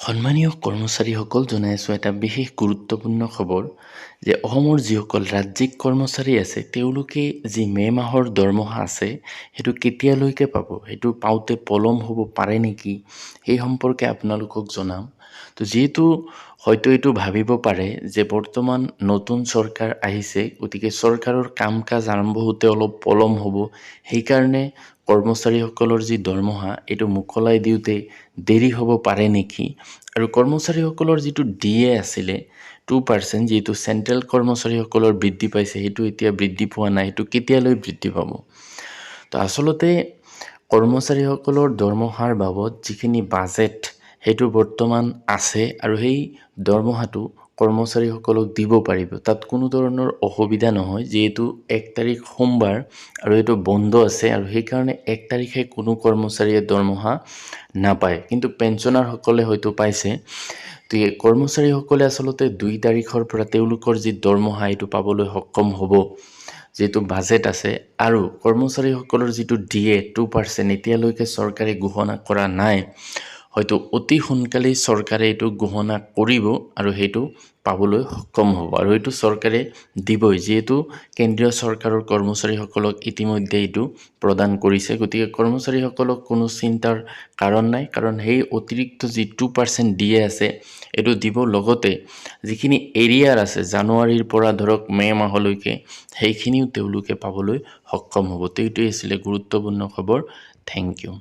সন্মানীয় কৰ্মচাৰীসকল, জনাই আছোঁ এটা বিশেষ গুৰুত্বপূৰ্ণ খবৰ যে অসমৰ যিসকল ৰাজ্যিক কৰ্মচাৰী আছে তেওঁলোকে যি মে' মাহৰ দৰমহা আছে সেইটো কেতিয়ালৈকে পাব, সেইটো পাওঁতে পলম হ'ব পাৰে নেকি, সেই সম্পৰ্কে আপোনালোকক জনাম। তো যিহেতু হয়তো এইটো ভাবিব পাৰে যে বৰ্তমান নতুন চৰকাৰ আহিছে, গতিকে চৰকাৰৰ কাম কাজ আৰম্ভ হওঁতে অলপ পলম হ'ব, সেইকাৰণে কৰ্মচাৰীসকলৰ যি দৰমহা এইটো মোকলাই দিওঁতে দেৰি হ'ব পাৰে নেকি। আৰু কৰ্মচাৰীসকলৰ যিটো DA আছিলে 2%, যিহেতু চেণ্ট্ৰেল কৰ্মচাৰীসকলৰ বৃদ্ধি পাইছে, সেইটো এতিয়া বৃদ্ধি পোৱা নাই, সেইটো কেতিয়ালৈ বৃদ্ধি পাব। তো আচলতে কৰ্মচাৰীসকলৰ দৰমহাৰ বাবদ যিখিনি বাজেট সেইটো বৰ্তমান আছে আৰু সেই দৰমহাটো কৰ্মচাৰীসকলক দিব পাৰিব, তাত কোনো ধৰণৰ অসুবিধা নহয়। যিহেতু 1 তাৰিখ সোমবাৰ আৰু এইটো বন্ধ আছে আৰু সেইকাৰণে 1 তাৰিখে কোনো কৰ্মচাৰীয়ে দৰমহা নাপায়, কিন্তু পেঞ্চনাৰসকলে হয়তো পাইছে। তো এই কৰ্মচাৰীসকলে আচলতে 2 তাৰিখৰ পৰা তেওঁলোকৰ যি দৰমহা এইটো পাবলৈ সক্ষম হ'ব, যিহেতু বাজেট আছে। আৰু কৰ্মচাৰীসকলৰ যিটো DA 2% এতিয়ালৈকে চৰকাৰে ঘোষণা কৰা নাই, হয়তো অতি সোনকালেই চৰকাৰে এইটো ঘোষণা কৰিব আৰু সেইটো পাবলৈ সক্ষম হ'ব, আৰু এইটো চৰকাৰে দিবই, যিহেতু কেন্দ্ৰীয় চৰকাৰৰ কৰ্মচাৰীসকলক ইতিমধ্যে এইটো প্ৰদান কৰিছে। গতিকে কৰ্মচাৰীসকলক কোনো চিন্তাৰ কাৰণ নাই, কাৰণ সেই অতিৰিক্ত যি 2% DA আছে এইটো দিব। লগতে যিখিনি এৰিয়াৰ আছে জানুৱাৰীৰ পৰা ধৰক মে' মাহলৈকে, সেইখিনিও তেওঁলোকে পাবলৈ সক্ষম হ'ব। তো এইটোৱেই আছিলে গুৰুত্বপূৰ্ণ খবৰ। Thank U.